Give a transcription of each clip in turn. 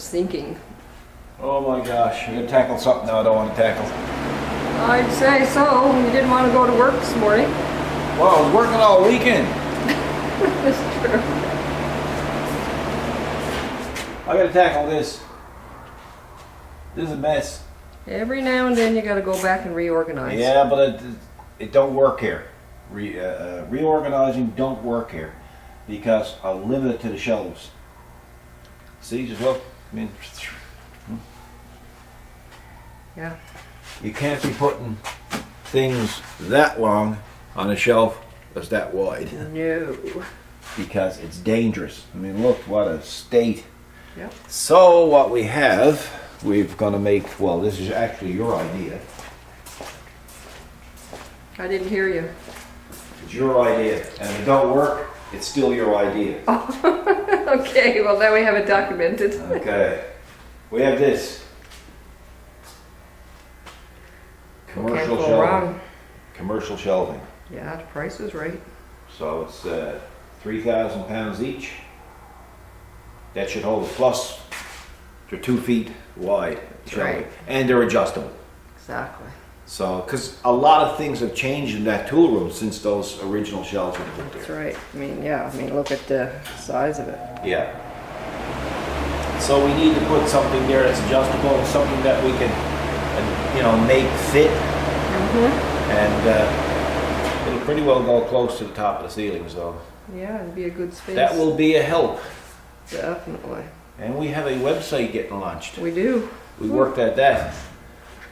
sinking. Oh my gosh, you gotta tackle something now I don't want to tackle. I'd say so. You didn't want to go to work this morning. Well, I was working all weekend. That's true. I gotta tackle this. This is a mess. Every now and then you got to go back and reorganize. Yeah, but it don't work here. Reorganizing don't work here because I'll limit it to the shelves. See, just look. I mean, Yeah. you can't be putting things that long on a shelf that's that wide No. because it's dangerous. I mean, look what a state. Yep. So what we have, we're gonna make, well, this is actually your idea. I didn't hear you. It's your idea, and if it don't work, it's still your idea. Okay, well now we have it documented. Okay. We have this. Commercial Can't go shelving. wrong. Commercial shelving. Yeah, the price is right. So it's 3,000 pounds each. That should hold it. Plus, they're 2 feet wide. Shelving. Right. And they're adjustable. Exactly. So, because a lot of things have changed in that tool room since those original shelves were put That's there. right. I mean, yeah. I mean, look at the size of it. Yeah. So we need to put something there that's adjustable, something that we can, make fit. And it'll pretty well go close to the top of the ceiling, so Yeah, it'd be a good space. that will be a help. Definitely. And we have a website getting launched. We do. We worked at that.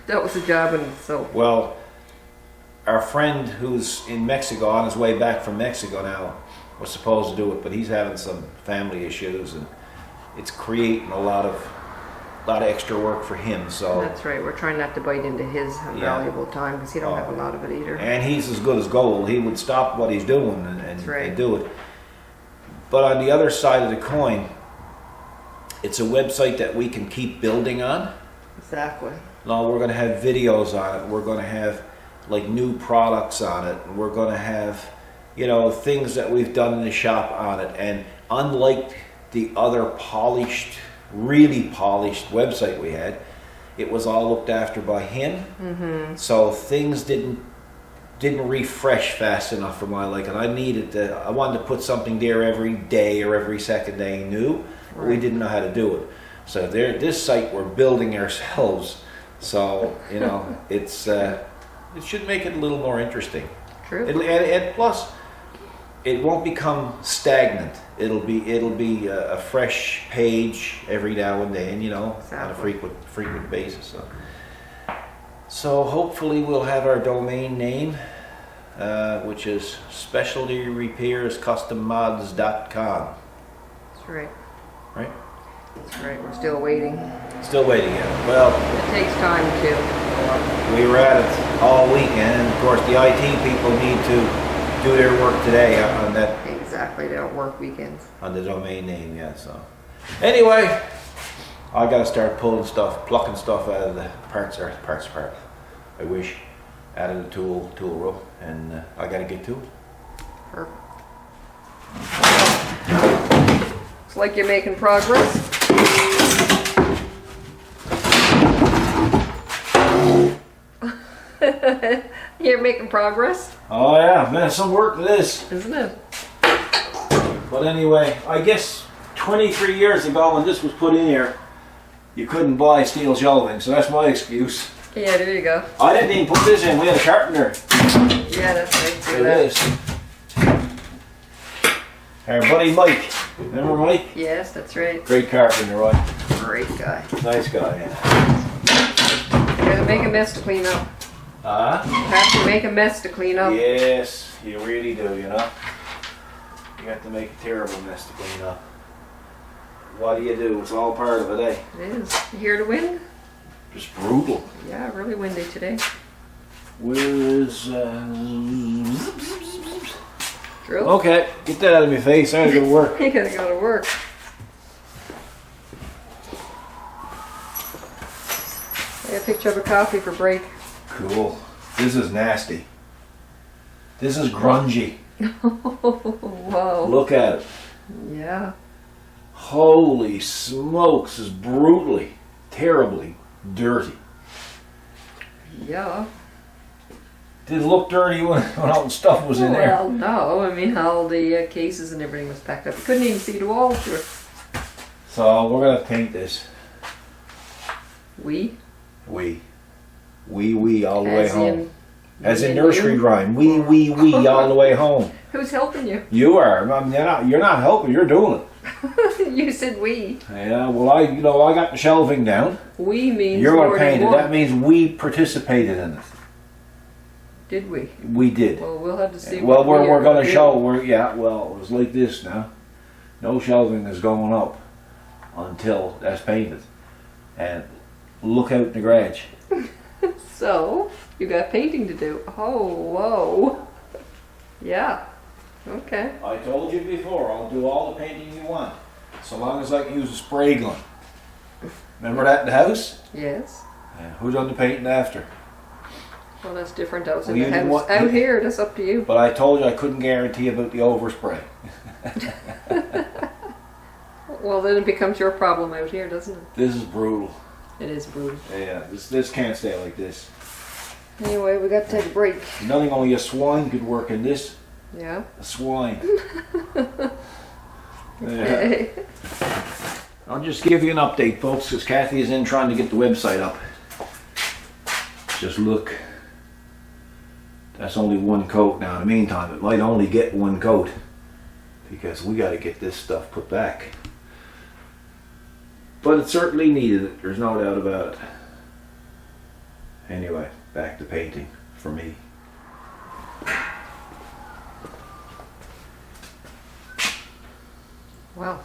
That was a job in itself. Well, our friend who's in Mexico, on his way back from Mexico now, was supposed to do it, but he's having some family issues, and it's creating a lot of extra work for him. So, That's right. We're trying not to bite into his valuable time because he don't have a lot of it either. and he's as good as gold. He would stop what he's doing and right. do it. But on the other side of the coin, it's a website that we can keep building on. Exactly. Now we're going to have videos on it. We're going to have like new products on it. And we're going to have, things that we've done in the shop on it. And unlike the other really polished website we had, it was all looked after by him. Mm-hmm. So things didn't refresh fast enough for my liking. I wanted to put something there every day or every second day new. But we didn't know how to do it. So this site we're building ourselves. So it's it should make it a little more interesting. True. And plus, it won't become stagnant. It'll be a fresh page every now and then. Exactly. On a frequent basis. So hopefully we'll have our domain name, which is specialtyrepairssales.com. That's right. Right? That's right. We're still waiting. Still waiting yet. Well, It takes time too. we were at it all weekend, and of course the IT people need to do their work today on that, Exactly. They don't work weekends. on the domain name yet. So anyway, I gotta start plucking stuff out of the parts part. I wish out of the tool room, and I gotta get to it. Perfect. Looks like you're making progress. You're making progress, Oh yeah, man, some work to this. isn't it? But anyway, I guess 23 years ago when this was put in here, you couldn't buy steel shelving, so that's my excuse. Yeah, there you go. I didn't even put this in, we had a carpenter. Yeah, that's right. There it is. Our buddy Mike. Remember Mike? Yes, that's right. Great carpenter, right? Great guy. Nice guy, yeah. You gotta make a mess to clean up. You have to make a mess to clean up. Yes, you really do, You have to make a terrible mess to clean up. What do you do? It's all part of it, eh? It is. You hear the wind? Just brutal. Yeah, really windy today. Where is... Drill. Okay, get that out of my face. I gotta go to work. You gotta go to work. I got a picture of a coffee for break. Cool. This is nasty. This is grungy. Whoa. Look at it. Yeah. Holy smokes, is brutally, terribly dirty. Yeah. Did it look dirty when all the stuff was in there? Well, no. I mean, all the cases and everything was packed up. You couldn't even see the walls through it. So we're gonna paint this. We all the way As home. in As me in and nursery you? rhyme. We all the way home. Who's helping you? You are. I mean, you're not helping. You're doing it. You said we. Yeah. Well, I got the shelving down. We means You're more gonna than paint it. one. That means we participated in it. Did we? We did. Well, we'll have to see. Well, what we we're are going to do. show. Well, it was like this now. No shelving is going up until that's painted. And look out in the garage. So, you got painting to do. Oh, whoa. Yeah. Okay. I told you before, I'll do all the painting you want, so long as I can use a spray gun. Remember that in the house? Yes. Yeah. Who done the painting after? Well, that's different out Well, in you the didn't house. want- Out here, that's up to you. But I told you I couldn't guarantee about the overspray. Well, then it becomes your problem out here, doesn't it? This is brutal. It is brutal. Yeah, this can't stay like this. Anyway, we got to take a break. Nothing only a swine could work in this. Yeah. A swine. Yeah. Okay. I'll just give you an update, folks, because Kathy is in trying to get the website up. Just look. That's only one coat now. In the meantime, it might only get one coat because we got to get this stuff put back. But it certainly needed it. There's no doubt about it. Anyway, back to painting for me. Wow.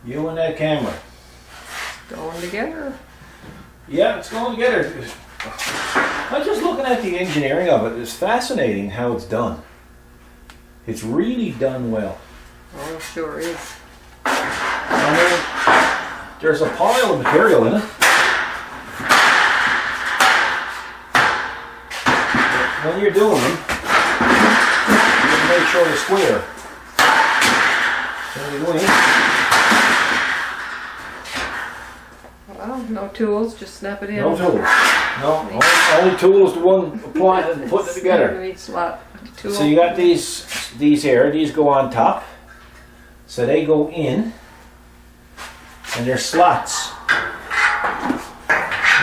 You and that camera. Going together. Yeah, it's going together. I'm just looking at the engineering of it. It's fascinating how it's done. It's really done well. Oh, sure is. I mean, there's a pile of material in it. When you're doing them, you have to make sure they're square. When you're doing it, Well, no tools, just snap it in. no tools. No, only tool is the one applying it and putting it together. Each slot. Tool. So you got these here. These go on top. So they go in, and they're slots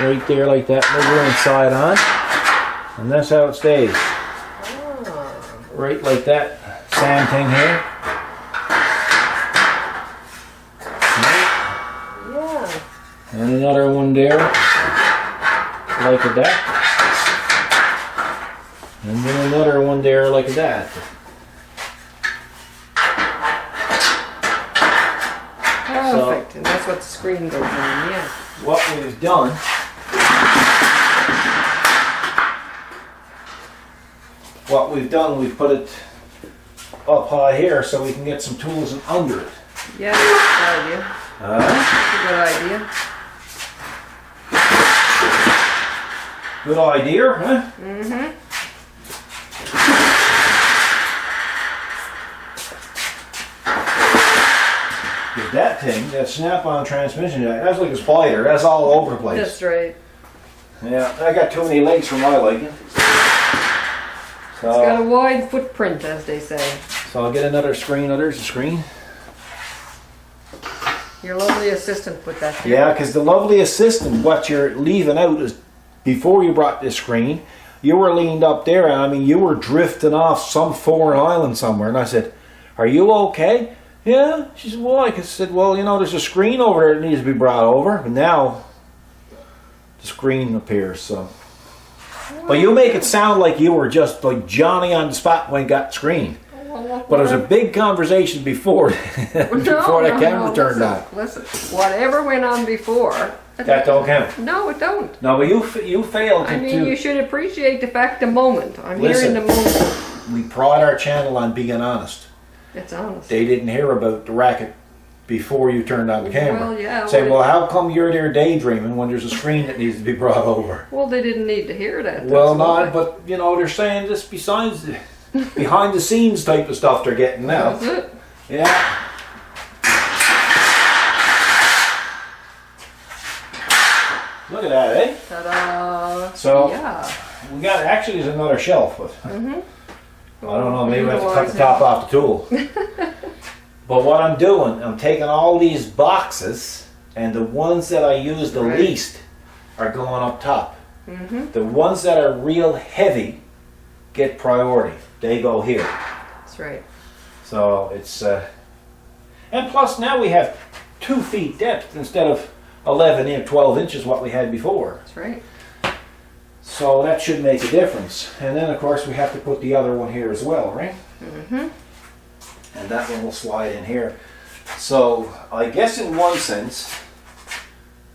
right there like that. They go inside on, and that's how it stays. Oh. Right like that. Same thing here. Yeah. And another one there, like that. And then another one there like that. Perfect. And that's what the screen goes on, yeah. What we've done we've put it up high here so we can get some tools in under it. Yeah, that's a good idea. That's a good idea. Good idea, huh? Mm-hmm. Because that thing, that snap-on transmission jack, that's like a spider. That's all over the place. That's right. Yeah, I got too many legs for my liking. It's got a So, wide footprint, as they say. so I'll get another screen. Oh, there's a screen. Your lovely assistant put that there. Yeah, because the lovely assistant, what you're leaving out is, before you brought this screen, you were leaned up there, and I mean, you were drifting off some foreign island somewhere. And I said, "Are you okay?" Yeah. She said, "Well," I said, "Well, you know, there's a screen over there that needs to be brought over." And now the screen appears. So, but you make it sound like you were just like Johnny on the spot when you got the screen. But there was a big conversation before before that camera turned on. Listen, whatever went on before. That don't count. No, it don't. No, but you failed to. I mean, you should appreciate the fact, the moment. I'm here Listen. in the moment. We pride our channel on being honest. It's honest. They didn't hear about the racket before you turned on the camera. Well, yeah. Say, well, how come you're there daydreaming when there's a screen that needs to be brought over? Well, they didn't need to hear that. Well, that's why. not, but you know, they're saying this besides. behind the scenes type of stuff they're getting now. That's it. Yeah. Look at that, eh? Ta-da! So yeah. we got, actually there's another shelf, but I don't know, maybe we have to cut the Utilize top off the tool. But what I'm doing, I'm taking all these boxes, and the ones that I use the Right. least are going up top. The ones that are real heavy get priority. They go here. That's right. So it's, and plus now we have 2 feet depth instead of 11 and 12 inches what we had before. That's right. So that should make a difference. And then of course we have to put the other one here as well, right? And that one will slide in here. So I guess in one sense,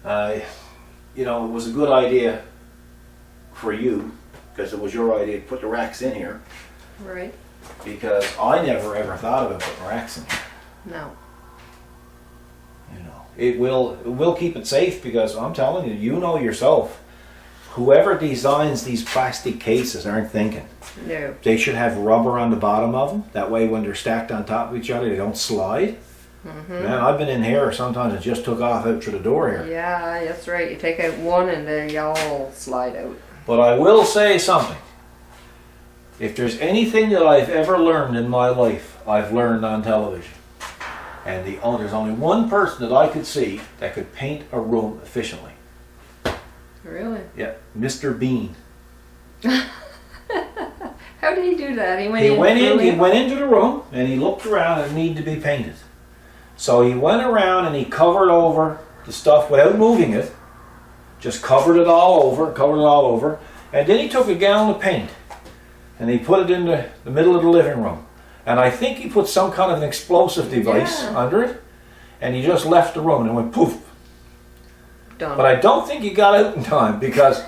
you know, it was a good idea for you, because it was your idea to put the racks in here, Right. because I never ever thought about putting racks in here. No. You know, it will keep it safe, because I'm telling you, you know yourself, whoever designs these plastic cases aren't thinking. No. They should have rubber on the bottom of them. That way when they're stacked on top of each other, they don't slide. Man, I've been in here sometimes it just took off out through the door here. Yeah, that's right. You take out one and they all slide out. But I will say something. If there's anything that I've ever learned in my life, I've learned on television. And there's only one person that I could see that could paint a room efficiently. Really? Yeah, Mr. Bean. How did he do that? He He went into the room and he looked around and it needed to be painted. So he went around and he covered over the stuff without moving it. Just covered it all over. And then he took a gallon of paint and he put it in the middle of the living room. And I think he put some kind of an explosive device under it. And he just left the room and it went poof. Done. But I don't think he got out in time, because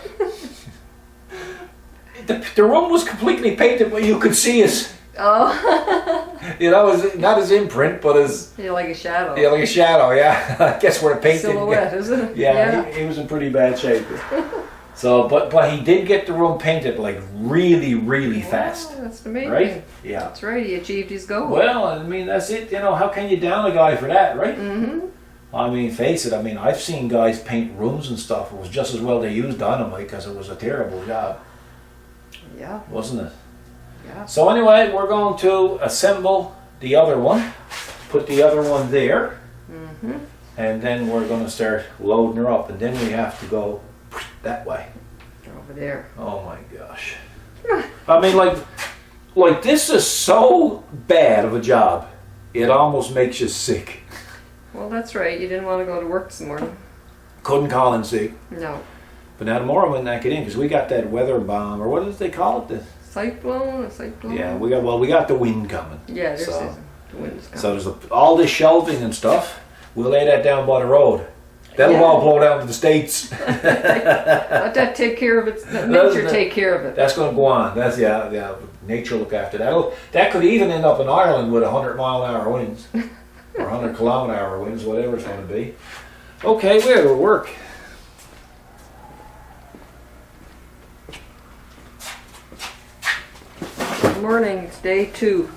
the room was completely painted, but you could see his, Oh. you know, not his imprint, but his, You're like a shadow. yeah, like a shadow, yeah. I guess where the paint didn't Silhouette, get. isn't it? Yeah, he was in pretty bad shape. So, but he did get the room painted like really, really fast, Wow, that's amazing. right? Yeah. That's right. He achieved his goal. Well, I mean, that's it. You know, how can you down a guy for that, right? Mm-hmm. I mean, face it. I mean, I've seen guys paint rooms and stuff. It was just as well they used dynamite, because it was a terrible job, Yeah. wasn't it? Yeah. So anyway, we're going to assemble the other one, put the other one there, and then we're going to start loading her up, and then we have to go that way. Over there. Oh my gosh. I mean, like this is so bad of a job, it almost makes you sick. Well, that's right. You didn't want to go to work this morning. Couldn't call in sick. No. But now tomorrow we not get in, because we got that weather bomb, or what did they call it? Cyclone? A cyclone? Yeah, we got the wind coming. Yeah, there's So- the wind's coming. So there's all this shelving and stuff. We'll lay that down by the road. That'll Yeah. all blow down to the States. Let that take care of it. Let nature take care of it. That's going to go on. That's yeah. Nature look after that. That could even end up in Ireland with 100-mile-an-hour winds, or 100-kilometer-hour winds, whatever it's going to be. Okay, we're to work. Good morning. It's day 2.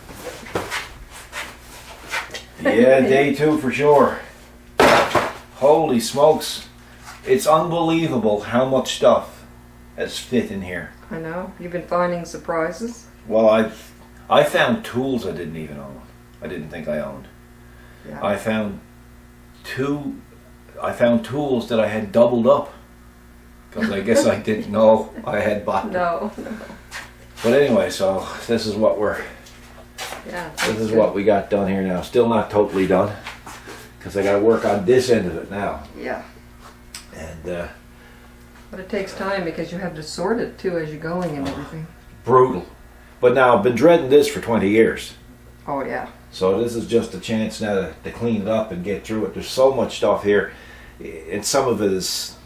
Yeah, day 2 for sure. Holy smokes. It's unbelievable how much stuff has fit in here. I know. You've been finding surprises. Well, I found tools I didn't even own. I didn't think I owned. Yeah. I found tools that I had doubled up, because I guess I didn't know I had bought them. No. But anyway, so this is what Yeah. this is what we got done here now. Still not totally done, because I got to work on this end of it now. Yeah. And But it takes time, because you have to sort it too as you're going and everything. brutal. But now I've been dreading this for 20 years. Oh yeah. So this is just a chance now to clean it up and get through it. There's so much stuff here, and some of it is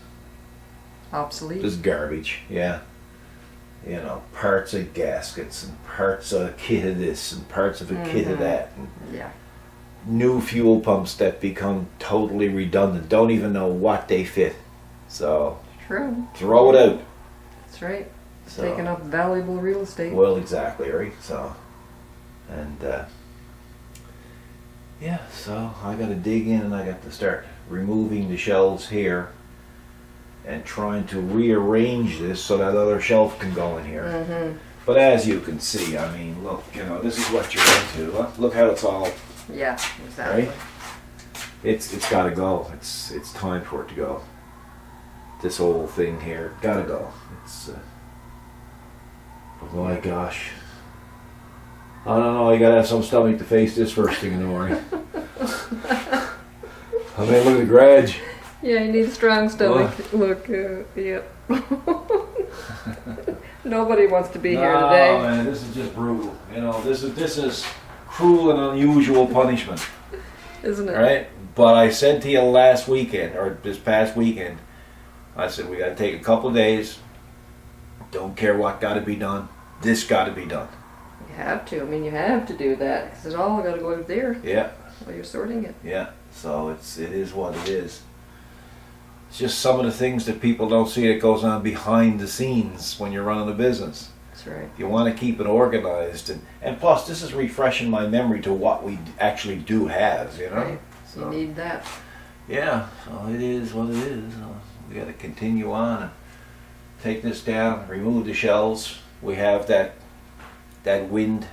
Obsolete. garbage. Yeah. You know, parts of gaskets and parts of a kit of this and parts of a kit of that. And Yeah. new fuel pumps that become totally redundant. Don't even know what they fit. So True. throw it out. That's right. So, taking up valuable real estate. well, exactly, right? So, and yeah, so I got to dig in and I got to start removing the shelves here and trying to rearrange this so that other shelf can go in here. Mm-hmm. But as you can see, I mean, look, you know, this is what you're into. Look how it's all, Yeah, exactly. right? It's got to go. It's time for it to go. This whole thing here, got to go. It's, oh my gosh. I don't know, you got to have some stomach to face this first thing in the morning. I mean, look at the garage. Yeah, you need a strong stomach. Look, yep. Nobody wants to be here today. No, man, this is just brutal. You know, this is cruel and unusual punishment, Isn't it? right? But I said to you last weekend, or this past weekend, I said we got to take a couple of days. Don't care what got to be done. This got to be done. You have to. I mean, you have to do that because it's all got to go out there Yeah, while you're sorting it. yeah. So it is what it is. It's just some of the things that people don't see that goes on behind the scenes when you're running a business. That's right. You want to keep it organized, and plus this is refreshing my memory to what we actually do have, you know. Right. So you need that. Yeah, so it is what it is. We got to continue on and take this down, remove the shelves. We have that wind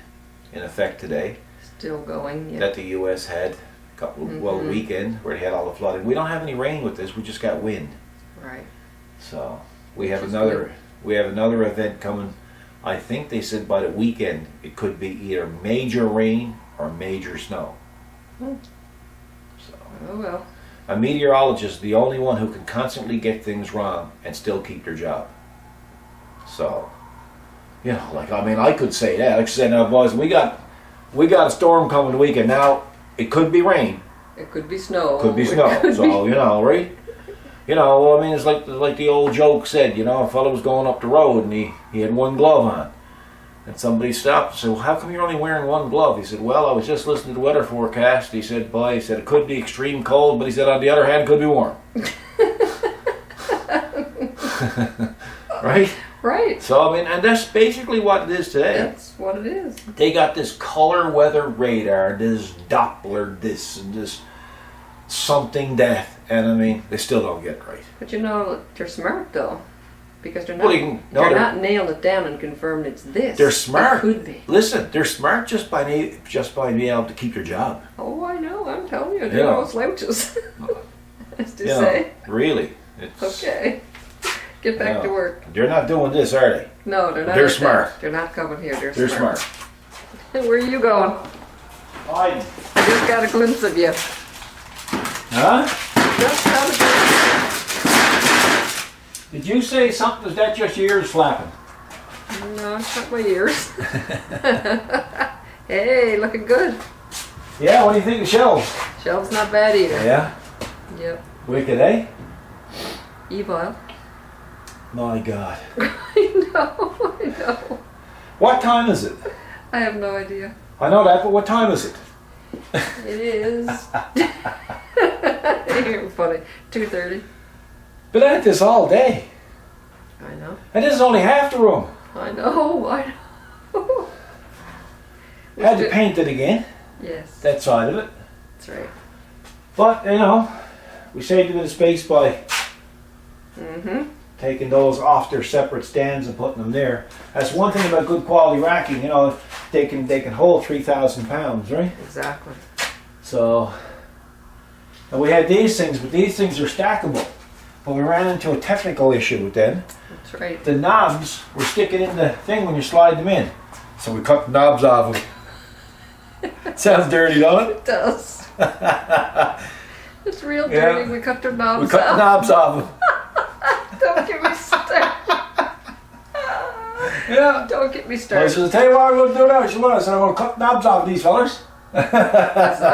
in effect today Still going. Yeah. that the U.S. had a couple weekend where they had all the flooding. We don't have any rain with this. We just got wind. Right. So we have Which is another good. we have another event coming. I think they said by the weekend it could be either major rain or major snow. Hmm. So Oh well. a meteorologist is the only one who can constantly get things wrong and still keep their job. So, you know, like, I mean, I could say that. Like I said, now, boys, we got a storm coming the weekend. Now, it could be rain. It could be snow. Could be It snow. could So, you know, right? You know, well, I mean, it's like the old joke said, you know, a fellow was going up the road and he had one glove on. And somebody stopped and said, well, how come you're only wearing one glove? He said, well, I was just listening to the weather forecast. He said, boy, he said, it could be extreme cold, but he said, on the other hand, it could be warm. Right? Right. So, I mean, and that's basically what it is today. That's what it is. They got this color weather radar, this Doppler, this and this something that, and I mean, they still don't get it right. But you know, they're smart though. Because they're not, Well, they're not nailing it down and confirming it's this. They're smart. It could be. Listen, they're smart just by being able to keep their job. Oh, I know. I'm telling you. Yeah. They're no slouches. As to You know, say. really. It's, Okay. Get back Yeah. to work. They're not doing this, are they? No, they're not. They're like that. smart. They're not coming here. They're They're smart. Hey, where are you going? I, I just got a glimpse of you. huh? Just got a glimpse. Did you say something? Is that just your ears flapping? No, it's not my ears. Hey, looking good. Yeah, what do you think of shelves? Shelves not bad either. Yeah. Yep. Wicked, eh? Evil. My God. I know. What time is it? I have no idea. I know that, but what time is it? It is. You're funny. 2:30. Been at this all day. I know. And this is only half the room. I know. Had to paint it again, Yes. that side of it. That's right. But, you know, we saved a bit of space by Mm-hmm. taking those off their separate stands and putting them there. That's one thing about good quality racking, you know, they can hold 3,000 pounds, right? Exactly. So, and we had these things, but these things are stackable. But we ran into a technical issue with them. That's right. The knobs were sticking in the thing when you slide them in. So we cut the knobs off them. Sounds dirty, don't it? It does. It's real dirty. Yeah. We cut their knobs We cut the out. knobs off them. Don't get me started. Yeah. Don't get me I started. said, I'll tell you what I'm going to do now. She went, I said, I'm going to cut the knobs off these fellers. I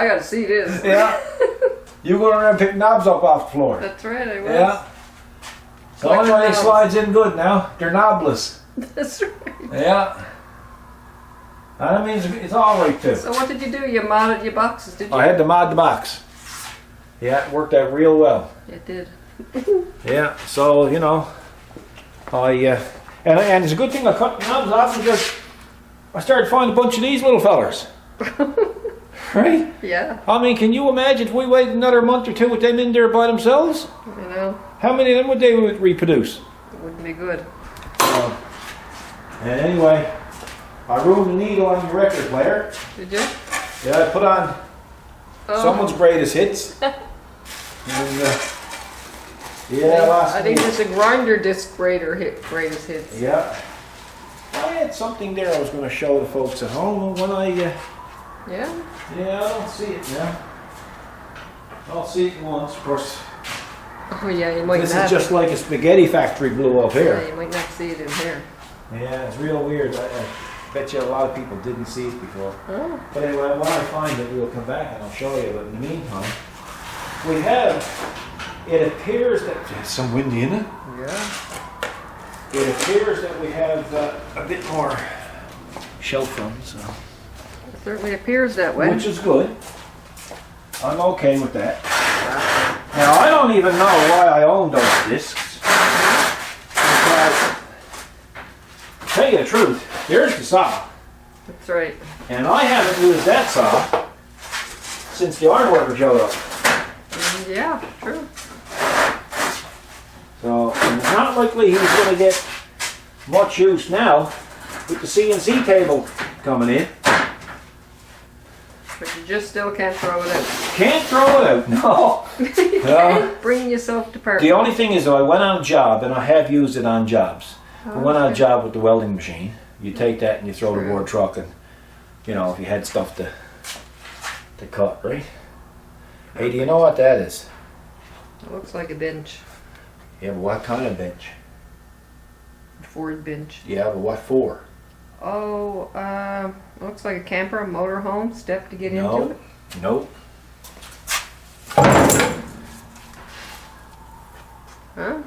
gotta see this. Yeah. You go around and pick knobs up off the floor. That's right, I was. Yeah. So Collect anyway, it knobs. slides in good now. They're knobless. That's right. Yeah. That means it's all right too. So what did you do? You modded your boxes, did you? I had to mod the box. Yeah, it worked out real well. It did. Yeah, so, you know, and And it's a good thing I cut the knobs off because I started finding a bunch of these little fellers. Right? Yeah. I mean, can you imagine if we waited another month or two with them in there by themselves? You know, How many of them would they reproduce? it wouldn't be good. And anyway, I ruined the needle on your record player. Did you? Yeah, I put on someone's greatest hits. And, I think it's a grinder disc greatest hits. Yeah. I had something there I was going to show the folks at home when I... Yeah? Yeah, I don't see it now. I'll see it once, of course. Oh yeah, you might This not. is just like a spaghetti factory blew up Yeah, here. you might not see it in here. Yeah, it's real weird. I bet you a lot of people didn't see it before. Oh. But anyway, when I find it, we'll come back and I'll show you. But in the meantime, we have, it appears that, there's some windy in it. Yeah. It appears that we have a bit more shelf room, so. It certainly appears that way. Which is good. I'm okay with that. Now, I don't even know why I own those discs. Because, to tell you the truth, there's the saw. That's right. And I haven't used that saw since the ironworker showed up. Yeah, true. So, it's not likely he's going to get much use now with the CNC table coming in. But you just still can't throw it out. Can't throw it out, no. You can't bring yourself to perfect. The only thing is, though, I went on a job, and I have used it on jobs. I went on a job with the welding machine. You take that and you throw the board truck, and you know, if you had stuff to cut, right? Hey, do you know what that is? It looks like a bench. Yeah, but what kind of bench? Ford bench. Yeah, but what for? Oh, looks like a camper, a motorhome, step to get into No, it. nope. Huh?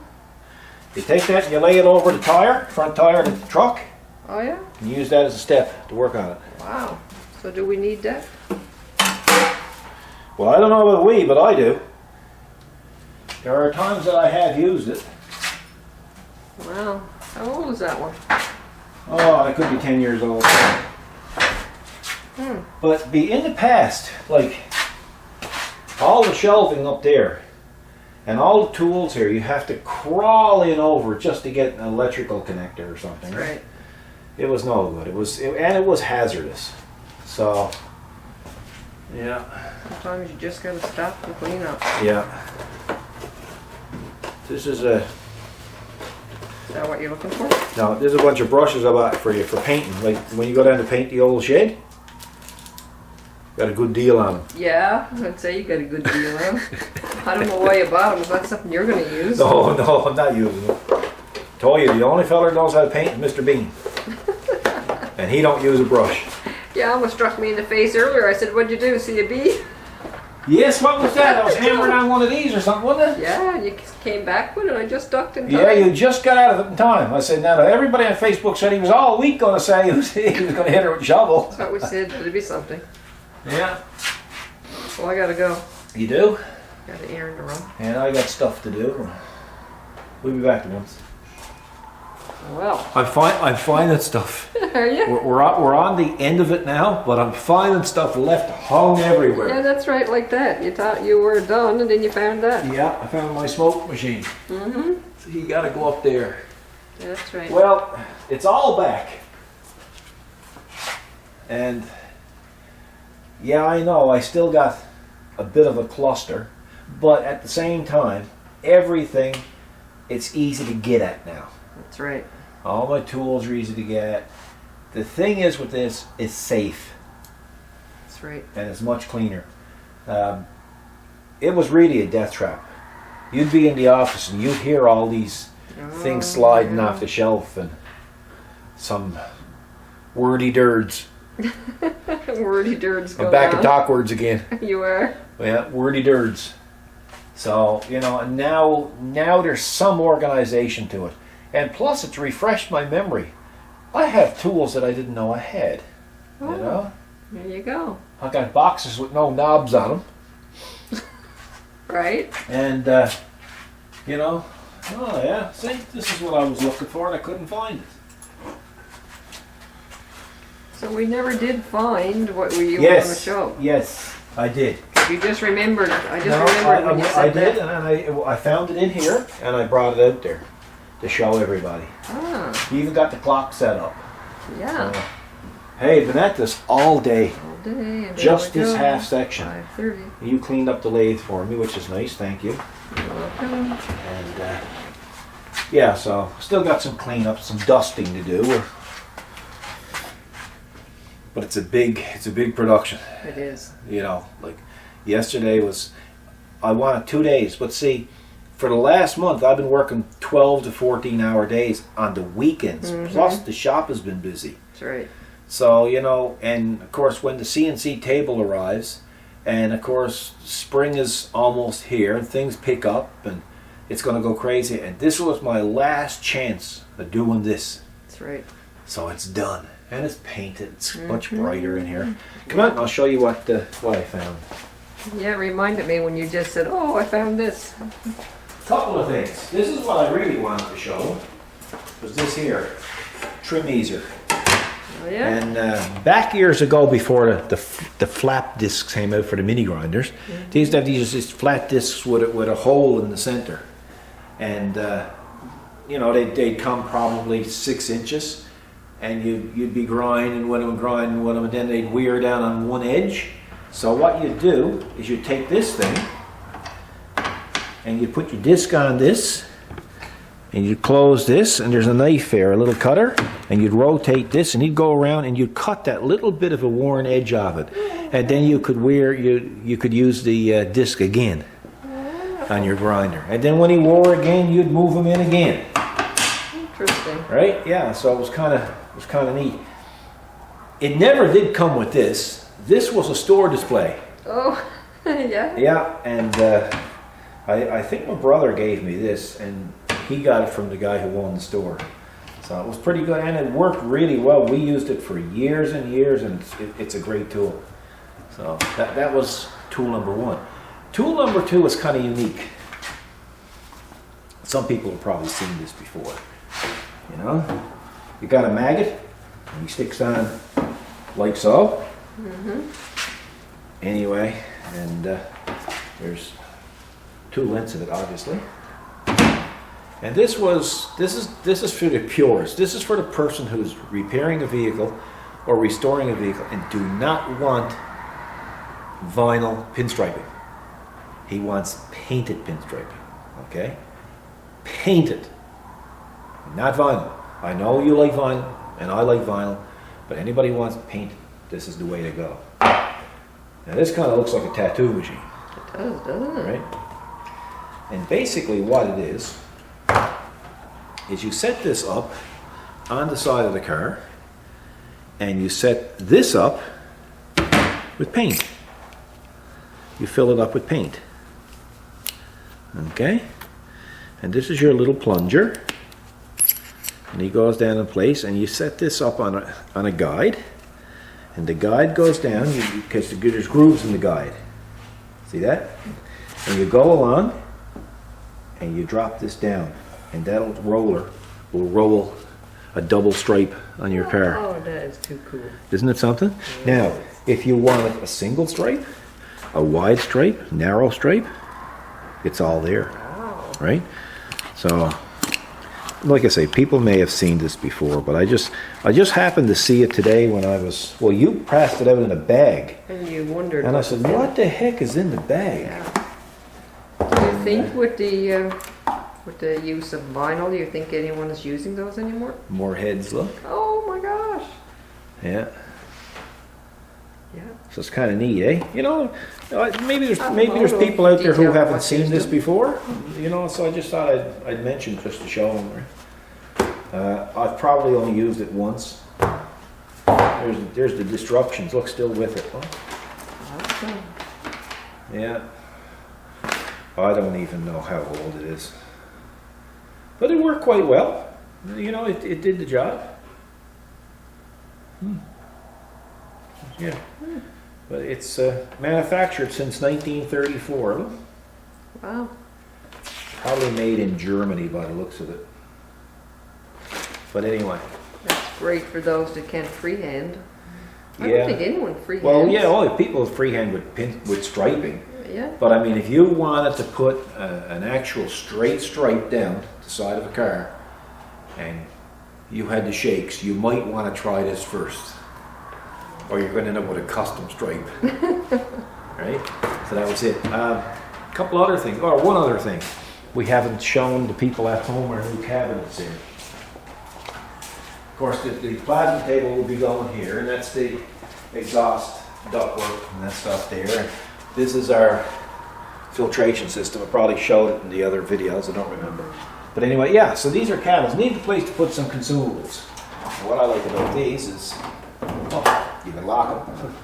You take that and you lay it over the tire, front tire of the truck, Oh yeah? and use that as a step to work on it. Wow. So do we need that? Well, I don't know about we, but I do. There are times that I have used it. Wow. How old is that one? Oh, I could be 10 years old. But in the past, like all the shelving up there and all the tools here, you have to crawl in over just to get an electrical connector or something. That's right. It was no good. And it was hazardous. So, yeah. Sometimes you just gotta stop and clean up. Yeah. This is a... Is that what you're looking for? No, there's a bunch of brushes I bought for you for painting. Like when you go down to paint the old shed, got a good deal on them. Yeah, I'd say you got a good deal on 'em. I don't know why you bought them. Is that something you're gonna use? No, I'm not using them. Told you, the only fella that knows how to paint is Mr. Bean. And he don't use a brush. Yeah, almost struck me in the face earlier. I said, "What'd you do? See a bee?" Yes, what was that? I was hammering on one of these or something, wasn't it? Yeah, and you came back with it. I just ducked in time. Yeah, you just got out of it in time. I said, now everybody on Facebook said he was all week going to say he was going to hit her with a shovel. That's what we said. It'd be something. Yeah. Well, I gotta go. You do? Got an errand to run. And I got stuff to do. We'll be back once. Well, I'm finding stuff. are you? We're on the end of it now, but I'm finding stuff left hung everywhere. Yeah, that's right, like that. You thought you were done, and then you found that. Yeah, I found my smoke machine. Mm-hmm. So you got to go up there. That's right. Well, it's all back. And yeah, I know I still got a bit of a cluster, but at the same time, everything, it's easy to get at now. That's right. All my tools are easy to get at. The thing is with this, it's safe. That's right. And it's much cleaner. It was really a death trap. You'd be in the office and you'd hear all these things sliding off the shelf and some wordy dirds. Wordy dirds go I'm back on. at talk words again. You are? Yeah, wordy dirds. So, you know, and now there's some organization to it. And plus it's refreshed my memory. I have tools that I didn't know I had. Oh, You know? there you go. I got boxes with no knobs on them. Right? And, you know, Oh yeah, see, this is what I was looking for and I couldn't find it. So we never did find what you were on the show. Yes, I did. You just remembered. I just remembered when you said I did, that. and I found it in here, and I brought it out there to show everybody. Ah, You even got the clock set up. yeah. Hey, been at this all day. All day. And there Just we this go. half section. 5:30. You cleaned up the lathe for me, which is nice, thank you. You're welcome. And yeah, so still got some cleanup, some dusting to do. But it's a big production. It is. You know, like yesterday was, I wanted 2 days, but see, for the last month I've been working 12 to 14 hour days on the weekends. Plus the shop has been busy. That's right. So, you know, and of course when the CNC table arrives, and of course spring is almost here and things pick up and it's going to go crazy. And this was my last chance of doing this. That's right. So it's done. And it's painted. It's much brighter in here. Come on, I'll show you what I found. Yeah, it reminded me when you just said, "Oh, I found this." Couple of things. This is what I really wanted to show. Was this here, trim easer. Oh yeah. And back years ago, before the flap discs came out for the mini grinders, they used to have these flat discs with a hole in the center, and you know they'd come probably 6 inches. And you'd be grinding with them, and then they'd wear down on one edge. So what you'd do is you'd take this thing, and you'd put your disc on this, and you'd close this, and there's a knife there, a little cutter, and you'd rotate this, and you'd go around, and you'd cut that little bit of a worn edge of it, and then you could you could use the disc again on your grinder, and then when he wore again, you'd move him in again. Interesting. Right? Yeah. So it was kind of neat. It never did come with this. This was a store display. Oh, yeah. Yeah, and I think my brother gave me this, and he got it from the guy who owned the store. So it was pretty good, and it worked really well. We used it for years and years, and it's a great tool. So that was tool number one. Tool number two is kind of unique. Some people have probably seen this before. You know, you got a maggot, and he sticks on like so. Anyway, and there's 2 lengths of it, obviously. And this is for the purist. This is for the person who's repairing a vehicle or restoring a vehicle and do not want vinyl pinstriping. He wants painted pinstriping. Okay, painted. Not vinyl. I know you like vinyl, and I like vinyl, but anybody who wants paint, this is the way to go. Now this kind of looks like a tattoo machine. It does, doesn't it? Right? And basically what it is you set this up on the side of the car, and you set this up with paint. You fill it up with paint. Okay? And this is your little plunger. And he goes down in place, and you set this up on a guide, and the guide goes down because there's grooves in the guide. See that? And you go along, and you drop this down, and that roller will roll a double stripe on your car. Oh, that is too cool. Isn't it something? Now, if you want a single stripe, a wide stripe, narrow stripe, it's all there, Wow. right? So, like I say, people may have seen this before, but I just happened to see it today when I was, well, you passed it out in a bag. And you wondered. And I said, what the heck is in the bag? Yeah. Do you think with the use of vinyl, do you think anyone is using those anymore? More heads, look. Oh my gosh. Yeah. Yeah. So it's kind of neat, eh? You know, maybe there's people out there who detail haven't what seen you this do. before. You know, so I just thought I'd mention just to show them. I've probably only used it once. There's the disruptions. Look, still with it. Huh? Awesome. Yeah. I don't even know how old it is. But it worked quite well. You know, it did the job. Yeah. But it's manufactured since 1934. Wow. Probably made in Germany by the looks of it. But anyway. That's great for those that can't freehand. I Yeah. don't think anyone freehands. Well, yeah, all people freehand with striping. Yeah. But I mean, if you wanted to put an actual straight stripe down the side of a car, and you had the shakes, you might want to try this first, or you're going to end up with a custom stripe. Right? So that was it. A couple other things, or one other thing. We haven't shown the people at home our new cabinets here. Of course, the plasma table will be going here, and that's the exhaust ductwork and that stuff there. And this is our filtration system. I probably showed it in the other videos, I don't remember. But anyway, yeah, so these are cabinets. Need a place to put some consumables. And what I like about these is, oh, you can lock them.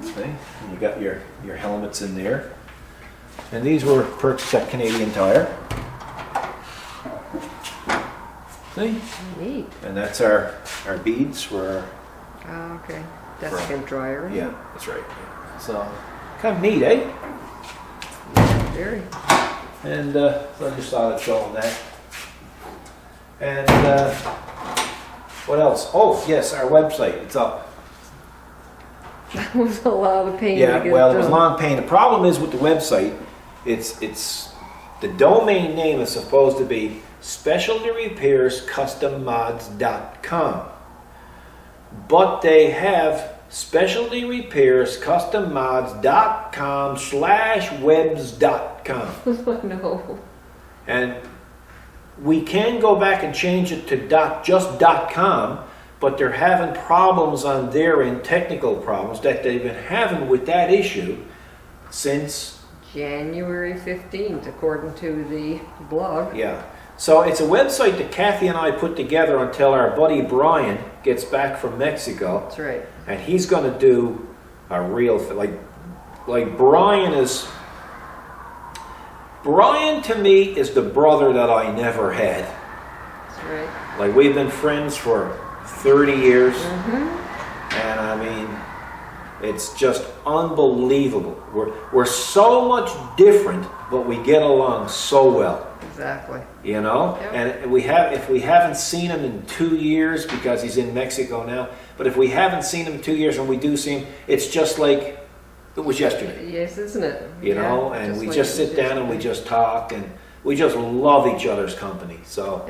See? And you got your helmets in there. And these were purchased at Canadian Tire. See? Neat. And that's our beads for Oh, okay. That's a hair dryer. yeah, that's right. So, kind of neat, eh? Very. And so I just thought I'd show them that. And what else? Oh, yes, our website, it's up. That was a lot of pain to Yeah, get well, it done. was a long pain. The problem is with the website, it's the domain name is supposed to be specialtyrepairsscustommods.com. But they have specialtyrepairsscustommods.com/webs.com. No. And we can go back and change it to just .com, but they're having problems on their end, technical problems that they've been having with that issue since, January 15th, according to the blog. yeah. So it's a website that Kathy and I put together until our buddy Brian gets back from Mexico. That's right. And he's going to do a real, like Brian to me is the brother that I never had. That's right. Like, we've been friends for 30 years, and I mean, it's just unbelievable. We're so much different, but we get along so well. Exactly. You know, Yep. and if we haven't seen him in 2 years, because he's in Mexico now, but if we haven't seen him in 2 years and we do see him, it's just like it was yesterday. Yes, isn't it? You know, and we like just it was sit down and we yesterday. just talk, and we just love each other's company. So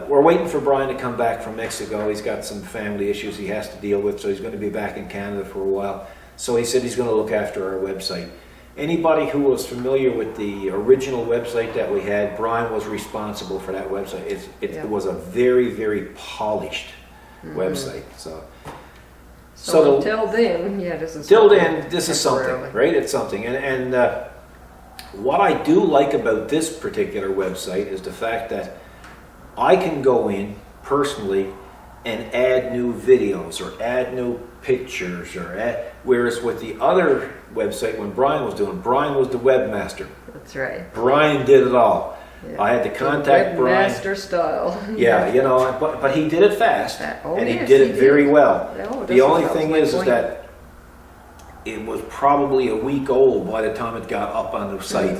we're waiting for Brian to come back from Mexico. He's got some family issues he has to deal with, so he's going to be back in Canada for a while. So he said he's going to look after our website. Anybody who was familiar with the original website that we had, Brian was responsible for that website. It was a very, very polished website. So until then, yeah, this is Till then, this is something, temporarily. right? It's something. And what I do like about this particular website is the fact that I can go in personally and add new videos or add new pictures whereas with the other website, when Brian was the webmaster. That's right. Brian did it all. Yeah. I had to contact Brian. Webmaster style. Yeah, you know, but he did it fast, and he yes, did it very well. Oh, The only that was thing my is point. that it was probably a week old by the time it got up on the site.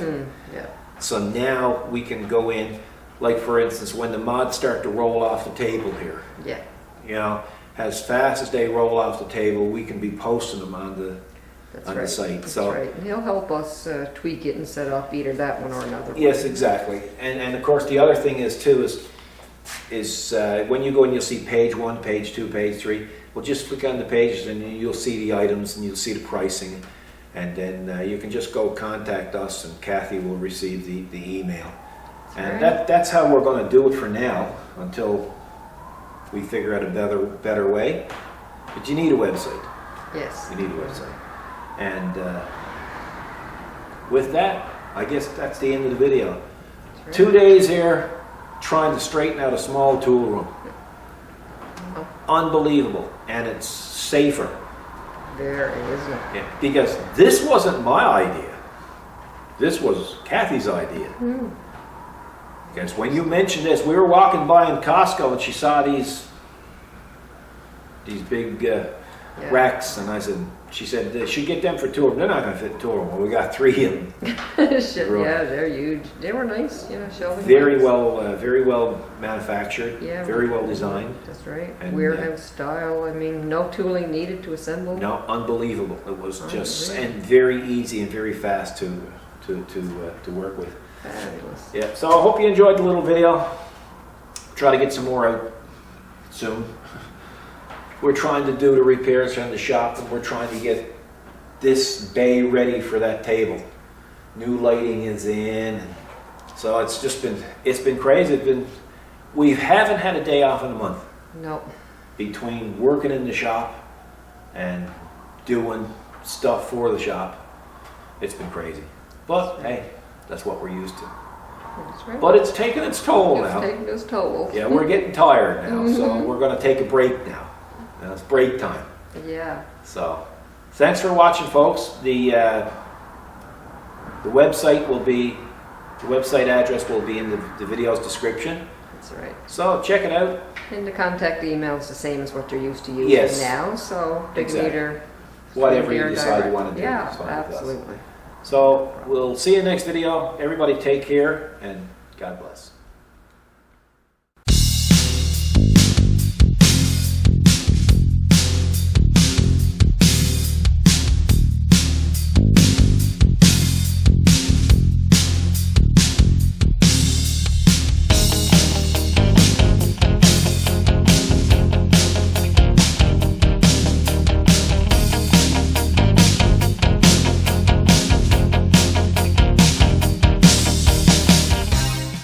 Yeah. So now we can go in, like for instance, when the mods start to roll off the table here, Yeah. you know, as fast as they roll off the table, we can be posting them on the That's on right. the site. That's So right. And he'll help us tweak it and set up either that one or another one. yes, exactly. And of course the other thing is too is when you go and you'll see page 1, page 2, page 3. Well, just click on the pages and you'll see the items and you'll see the pricing, and then you can just go contact us and Kathy will receive the email. And right. that's how we're going to do it for now until we figure out a better way. But you need a website. Yes. You need a website. And with that, I guess that's the end of the video. That's right. 2 days here trying to straighten out a small tool room. Oh. Unbelievable. And it's safer. Very, isn't it? Yeah, because this wasn't my idea. This was Kathy's idea. Because when you mentioned this, we were walking by in Costco and she saw these big racks, and I said, she said they should get them for two of them. They're not going to fit two of them. Well, we got three of them. Shit, yeah, they're huge. They were nice, shelving. Very ones. very well manufactured. Yeah, very well designed. That's right. And, Warehouse style. I mean, no tooling needed to assemble. No, unbelievable. It was just Unreal. and very easy and very fast to work with. Fabulous. Yeah. So I hope you enjoyed the little video. Try to get some more out soon. We're trying to do the repairs in the shop, and we're trying to get this bay ready for that table. New lighting is in, and so it's been crazy. We haven't had a day off in a month. No. Between working in the shop and doing stuff for the shop, it's been crazy. But hey, that's what we're used to. That's right. But it's taking its toll now. It's taking its toll. Yeah, we're getting tired now, so we're going to take a break now. Now it's break time. Yeah. So, thanks for watching, folks. The website address will be in the video's description. That's right. So check it out. And the contact email is the same as what they're used to using Yes. now, so they can Exactly. either Whatever you hear decide direct. you want to do. Yeah, it's fine with us. absolutely. So we'll see you next video. Everybody take care and God bless.